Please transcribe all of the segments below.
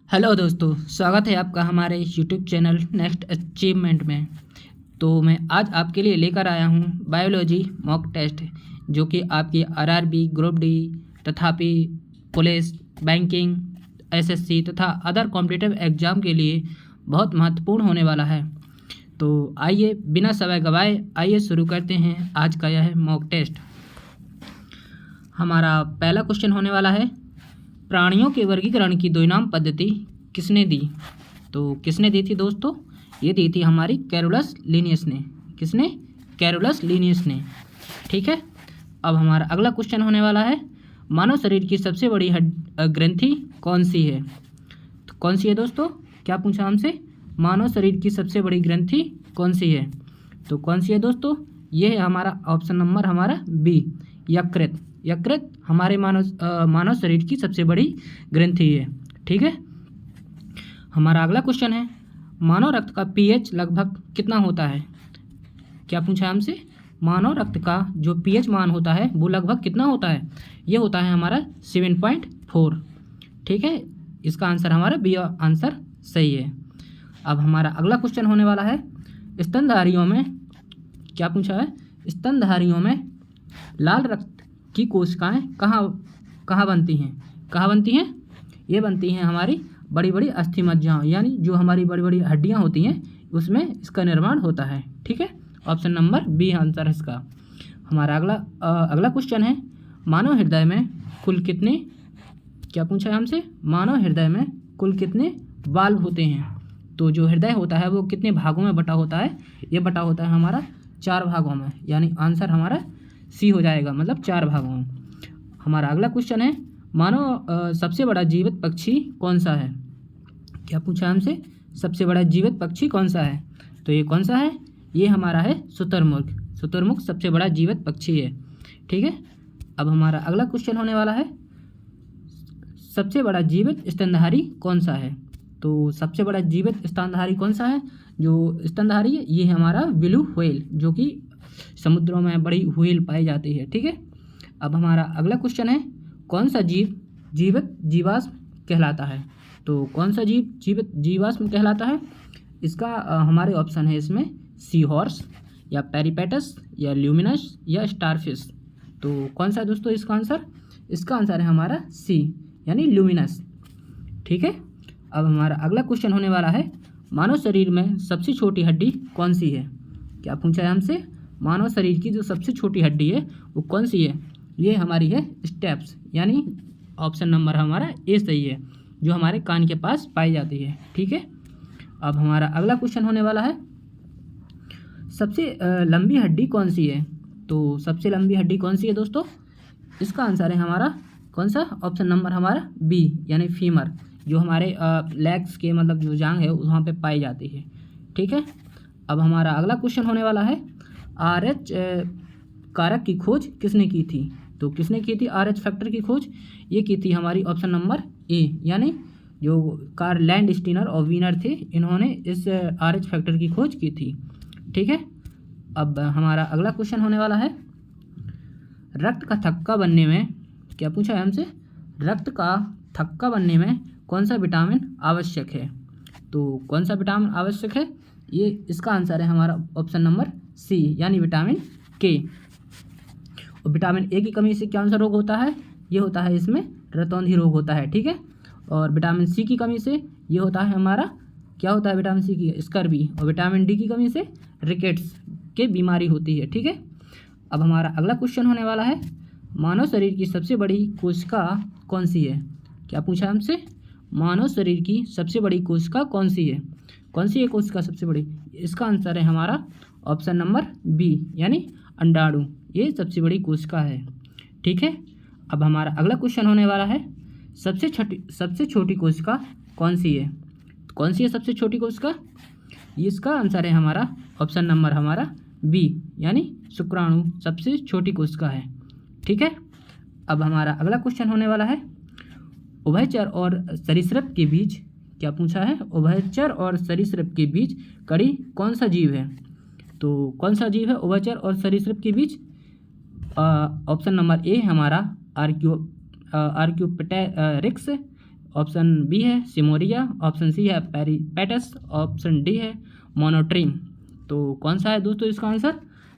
Hello दोस्तों, स्वागत है आपका हमारे यूट्यूब चैनल नेक्स्ट अचीवमेंट में। तो मैं आज आपके लिए लेकर आया हूँ बायोलॉजी मॉक टेस्ट, जो कि आपकी आरआरबी, ग्रुप डी तथा पुलिस, बैंकिंग, एसएससी तथा अदर कॉम्पिटिटिव एग्जाम के लिए बहुत महत्वपूर्ण होने वाला है। तो आइए बिना समय गवाए आइए शुरू करते हैं आज का यह मॉक टेस्ट। हमारा पहला क्वेश्चन होने वाला है, प्राणियों के वर्गीकरण की द्विनाम पद्धति किसने दी? तो किसने दी थी दोस्तों? ये दी थी हमारी कैरोलस लिनियस ने। किसने? कैरोलस लिनियस ने। ठीक है। अब हमारा अगला क्वेश्चन होने वाला है, मानव शरीर की सबसे बड़ी ग्रंथि कौन सी है? तो कौन सी है दोस्तों? क्या पूछा हमसे? मानव शरीर की सबसे बड़ी ग्रंथि कौन सी है? तो कौन सी है दोस्तों? ये है हमारा ऑप्शन नंबर हमारा बी, यकृत। यकृत हमारे मानव शरीर की सबसे बड़ी ग्रंथि है। ठीक है। हमारा अगला क्वेश्चन है, मानव रक्त का पीएच लगभग कितना होता है? क्या पूछा हमसे? मानव रक्त का जो पीएच मान होता है वो लगभग कितना होता है? ये होता है हमारा 7.4। ठीक है। इसका आंसर हमारा बी आंसर सही है। अब हमारा अगला क्वेश्चन होने वाला है, स्तनधारियों में क्या पूछा है? स्तनधारियों में लाल रक्त की कोशिकाएं कहाँ बनती हैं? कहाँ बनती हैं? ये बनती हैं हमारी बड़ी बड़ी अस्थि मज्जाओं, यानी जो हमारी बड़ी बड़ी हड्डियां होती हैं उसमें इसका निर्माण होता है। ठीक है। ऑप्शन नंबर बी आंसर है इसका। हमारा अगला क्वेश्चन है, मानव हृदय में कुल कितने, क्या पूछा है हमसे? मानव हृदय में कुल कितने वाल्व होते हैं? तो जो हृदय होता है वो कितने भागों में बटा होता है? ये बटा होता है हमारा 4 भागों में, यानी आंसर हमारा सी हो जाएगा, मतलब 4 भागों में। हमारा अगला क्वेश्चन है, मानव सबसे बड़ा जीवित पक्षी कौन सा है? क्या पूछा हमसे? सबसे बड़ा जीवित पक्षी कौन सा है? तो ये कौन सा है? ये हमारा है शुतुरमुर्ग। शुतुरमुर्ग सबसे बड़ा जीवित पक्षी है। ठीक है। अब हमारा अगला क्वेश्चन होने वाला है, सबसे बड़ा जीवित स्तनधारी कौन सा है? तो सबसे बड़ा जीवित स्तनधारी कौन सा है? जो स्तनधारी है ये है हमारा ब्लू व्हेल, जो कि समुद्रों में बड़ी व्हेल पाई जाती है। ठीक है। अब हमारा अगला क्वेश्चन है, कौन सा जीव जीवित जीवाश्म कहलाता है? तो कौन सा जीव जीवित जीवाश्म कहलाता है? इसका हमारे ऑप्शन है इसमें सी हॉर्स, या पेरिपेटस, या ल्यूमिनस, या स्टारफिश। तो कौन सा दोस्तों इसका आंसर? इसका आंसर है हमारा सी, यानी ल्यूमिनस। ठीक है। अब हमारा अगला क्वेश्चन होने वाला है, मानव शरीर में सबसे छोटी हड्डी कौन सी है? क्या पूछा है हमसे? मानव शरीर की जो सबसे छोटी हड्डी है वो कौन सी है? ये हमारी है स्टेप्स, यानी ऑप्शन नंबर हमारा ए सही है, जो हमारे कान के पास पाई जाती है। ठीक है। अब हमारा अगला क्वेश्चन होने वाला है, सबसे लंबी हड्डी कौन सी है? तो सबसे लंबी हड्डी कौन सी है दोस्तों? इसका आंसर है हमारा कौन सा? ऑप्शन नंबर हमारा बी, यानी फीमर, जो हमारे लेग्स के मतलब जो जांघ है वहाँ पे पाई जाती है। ठीक है। अब हमारा अगला क्वेश्चन होने वाला है, RH कारक की खोज किसने की थी? तो किसने की थी RH फैक्टर की खोज? ये की थी हमारी ऑप्शन नंबर ए, यानी जो कार्ल लैंडस्टीनर और वीनर थे, इन्होंने इस RH फैक्टर की खोज की थी। ठीक है। अब हमारा अगला क्वेश्चन होने वाला है, रक्त का थक्का बनने में, क्या पूछा है हमसे? रक्त का थक्का बनने में कौन सा विटामिन आवश्यक है? तो कौन सा विटामिन आवश्यक है? ये इसका आंसर है हमारा ऑप्शन नंबर सी, यानी विटामिन के। और विटामिन ए की कमी से कौन सा रोग होता है? ये होता है इसमें रतौंधी रोग होता है। ठीक है। और विटामिन सी की कमी से ये होता है हमारा, क्या होता है विटामिन सी की? स्कर्वी। और विटामिन डी की कमी से रिकेट्स के बीमारी होती है। ठीक है। अब हमारा अगला क्वेश्चन होने वाला है, मानव शरीर की सबसे बड़ी कोशिका कौन सी है? क्या पूछा हमसे? मानव शरीर की सबसे बड़ी कोशिका कौन सी है? कौन सी है कोशिका सबसे बड़ी? इसका आंसर है हमारा ऑप्शन नंबर बी, यानी अंडाणु। ये सबसे बड़ी कोशिका है। ठीक है। अब हमारा अगला क्वेश्चन होने वाला है, सबसे छोटी कोशिका कौन सी है? कौन सी है सबसे छोटी कोशिका? इसका आंसर है हमारा ऑप्शन नंबर हमारा बी, यानी शुक्राणु सबसे छोटी कोशिका है। ठीक है। अब हमारा अगला क्वेश्चन होने वाला है, उभयचर और सरीसृप के बीच, क्या पूछा है? उभयचर और सरीसृप के बीच कड़ी कौन सा जीव है? तो कौन सा जीव है उभयचर और सरीसृप के बीच? ऑप्शन नंबर ए हमारा आर्क्योप्टेरिक्स, ऑप्शन बी है सिमोरिया, ऑप्शन सी है पेरिपेटस, ऑप्शन डी है मोनोट्रीम। तो कौन सा है दोस्तों इसका आंसर?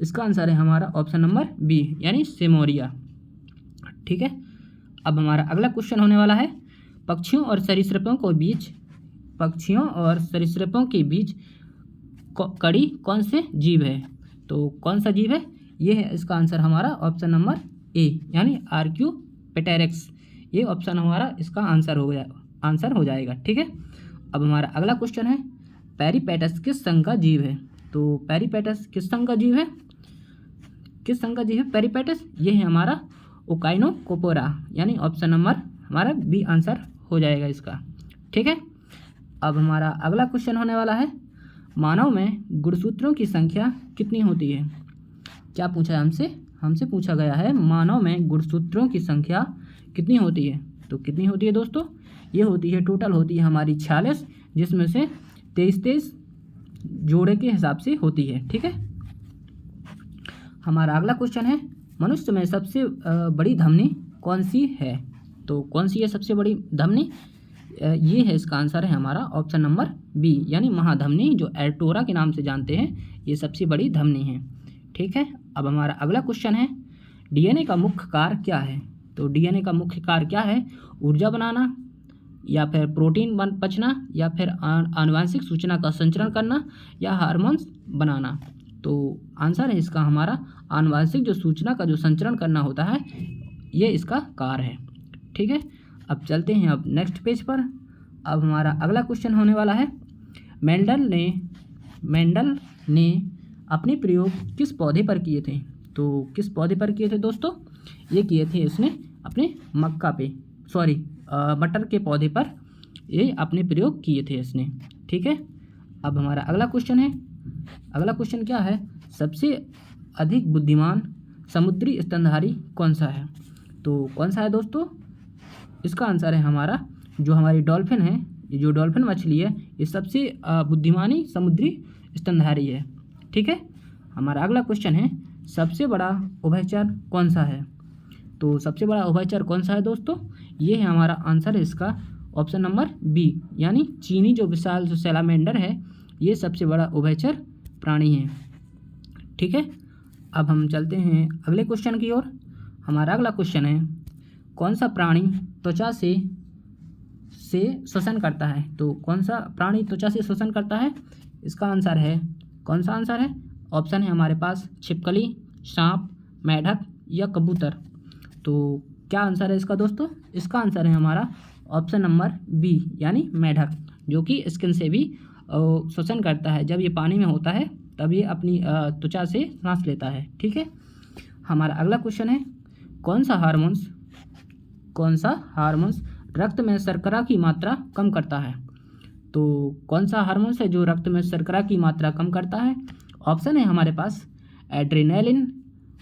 इसका आंसर है हमारा ऑप्शन नंबर बी यानी सिमोरिया। ठीक है, अब हमारा अगला क्वेश्चन होने वाला है पक्षियों और सरीसृपों के बीच कड़ी कौन से जीव है? तो कौन सा जीव है? ये है इसका आंसर हमारा ऑप्शन नंबर ए यानी आर्क्योपेटेरिक्स। ये ऑप्शन हमारा इसका आंसर हो जाएगा। ठीक है, अब हमारा अगला क्वेश्चन है पेरिपेटस किस संघ का जीव है? तो पेरिपेटस किस संघ का जीव है? पेरिपेटस? ये है हमारा ओकाइनोकोपोरा यानी ऑप्शन नंबर हमारा बी आंसर हो जाएगा इसका। ठीक है, अब हमारा अगला क्वेश्चन होने वाला है मानव में गुणसूत्रों की संख्या कितनी होती है? क्या पूछा है हमसे पूछा गया है मानव में गुणसूत्रों की संख्या कितनी होती है? तो कितनी होती है दोस्तों? ये होती है टोटल होती है हमारी 46, जिसमें से 23 जोड़े के हिसाब से होती है। ठीक है, हमारा अगला क्वेश्चन है मनुष्य में सबसे बड़ी धमनी कौन सी है? तो कौन सी है सबसे बड़ी धमनी? ये है इसका आंसर है हमारा ऑप्शन नंबर बी यानी महाधमनी, जो एर्टोरा के नाम से जानते हैं, ये सबसे बड़ी धमनी है। ठीक है, अब हमारा अगला क्वेश्चन है डीएनए का मुख्य कार्य क्या है? तो डीएनए का मुख्य कार्य क्या है? ऊर्जा बनाना, या फिर प्रोटीन पचना, या फिर आनुवांशिक सूचना का संचरण करना, या हार्मोन्स बनाना। तो आंसर है इसका हमारा आनुवांशिक जो सूचना का जो संचरण करना होता है, ये इसका कार्य है। ठीक है, अब चलते हैं अब नेक्स्ट पेज पर। अब हमारा अगला क्वेश्चन होने वाला है मेंडल ने अपने प्रयोग किस पौधे पर किए थे? तो किस पौधे पर किए थे दोस्तों? ये किए थे उसने अपने मटर के पौधे पर ये अपने प्रयोग किए थे इसने। ठीक है, अब हमारा अगला क्वेश्चन क्या है? सबसे अधिक बुद्धिमान समुद्री स्तनधारी कौन सा है? तो कौन सा है दोस्तों? इसका आंसर है हमारा जो हमारी डॉल्फिन है, ये जो डॉल्फिन मछली है, ये सबसे बुद्धिमानी समुद्री स्तनधारी है। ठीक है, हमारा अगला क्वेश्चन है सबसे बड़ा उभयचर कौन सा है? तो सबसे बड़ा उभयचर कौन सा है दोस्तों? ये है हमारा आंसर है इसका ऑप्शन नंबर बी यानी चीनी जो विशाल जो सैलामेंडर है, ये सबसे बड़ा उभयचर प्राणी है। ठीक है, अब हम चलते हैं अगले क्वेश्चन की ओर। हमारा अगला क्वेश्चन है कौन सा प्राणी त्वचा से श्वसन करता है? तो कौन सा प्राणी त्वचा से श्वसन करता है? इसका आंसर है, कौन सा आंसर है? ऑप्शन है हमारे पास छिपकली, सांप, मेढक या कबूतर। तो क्या आंसर है इसका दोस्तों? इसका आंसर है हमारा ऑप्शन नंबर बी यानी मेढक, जो कि स्किन से भी श्वसन करता है। जब ये पानी में होता है तब ये अपनी त्वचा से सांस लेता है। ठीक है, हमारा अगला क्वेश्चन है कौन सा हार्मोन्स रक्त में शर्करा की मात्रा कम करता है? तो कौन सा हार्मोन्स है जो रक्त में शर्करा की मात्रा कम करता है? ऑप्शन है हमारे पास adrenaline,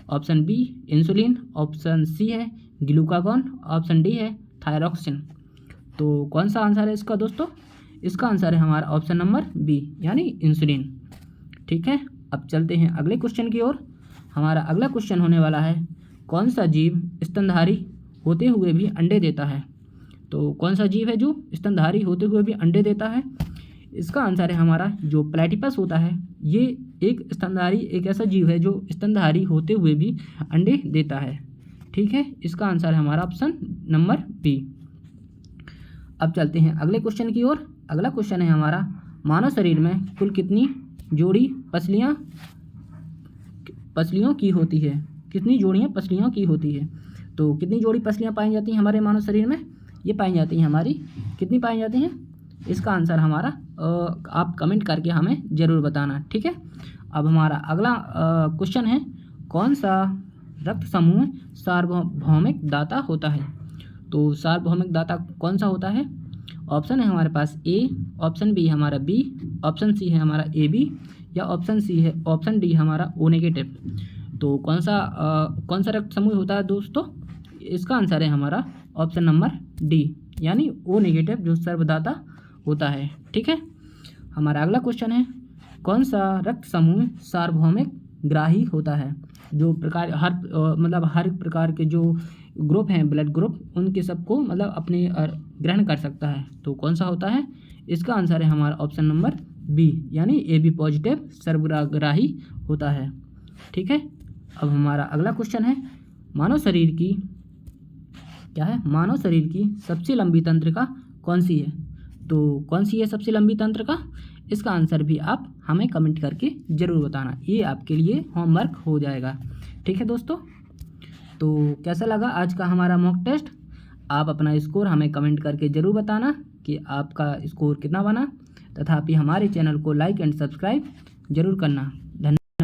option B insulin, option C है ग्लूकागॉन, ऑप्शन डी है थायरॉक्सिन। तो कौन सा आंसर है इसका दोस्तों? इसका आंसर है हमारा ऑप्शन नंबर बी यानी इंसुलिन। ठीक है, अब चलते हैं अगले क्वेश्चन की ओर। हमारा अगला क्वेश्चन होने वाला है कौन सा जीव स्तनधारी होते हुए भी अंडे देता है? तो कौन सा जीव है जो स्तनधारी होते हुए भी अंडे देता है? इसका आंसर है हमारा जो प्लेटिपस होता है, ये एक ऐसा जीव है जो स्तनधारी होते हुए भी अंडे देता है। ठीक है, इसका आंसर है हमारा ऑप्शन नंबर बी। अब चलते हैं अगले क्वेश्चन की ओर। अगला क्वेश्चन है हमारा मानव शरीर में कुल कितनी जोड़ी पसलियों की होती है? कितनी जोड़ियाँ पसलियों की होती है? तो कितनी जोड़ी पसलियाँ पाई जाती हैं हमारे मानव शरीर में? ये पाई जाती हैं हमारी, कितनी पाई जाती हैं? इसका आंसर हमारा आप कमेंट करके हमें ज़रूर बताना। ठीक है, अब हमारा अगला क्वेश्चन है कौन सा रक्त समूह सार्वभौमिक दाता होता है? तो सार्वभौमिक दाता कौन सा होता है? ऑप्शन है हमारे पास ए, ऑप्शन बी हमारा बी, ऑप्शन सी है हमारा ए बी, या ऑप्शन डी हमारा ओ नेगेटिव। तो कौन सा रक्त समूह होता है दोस्तों? इसका आंसर है हमारा ऑप्शन नंबर डी यानी ओ नेगेटिव जो सर्वदाता होता है। ठीक है, हमारा अगला क्वेश्चन है कौन सा रक्त समूह सार्वभौमिक ग्राही होता है? जो प्रकार हर प्रकार के जो ग्रुप हैं, ब्लड ग्रुप, उनके सबको मतलब अपने ग्रहण कर सकता है। तो कौन सा होता है? इसका आंसर है हमारा ऑप्शन नंबर बी, यानी ए बी पॉजिटिव सर्वग्राही होता है। ठीक है, अब हमारा अगला क्वेश्चन है, मानव शरीर की क्या है? मानव शरीर की सबसे लंबी तंत्रिका कौन सी है? तो कौन सी है सबसे लंबी तंत्रिका? इसका आंसर भी आप हमें कमेंट करके ज़रूर बताना, ये आपके लिए होमवर्क हो जाएगा। ठीक है दोस्तों, तो कैसा लगा आज का हमारा मॉक टेस्ट? आप अपना स्कोर हमें कमेंट करके ज़रूर बताना कि आपका स्कोर कितना बना, तथापि हमारे चैनल को लाइक एंड सब्सक्राइब ज़रूर करना।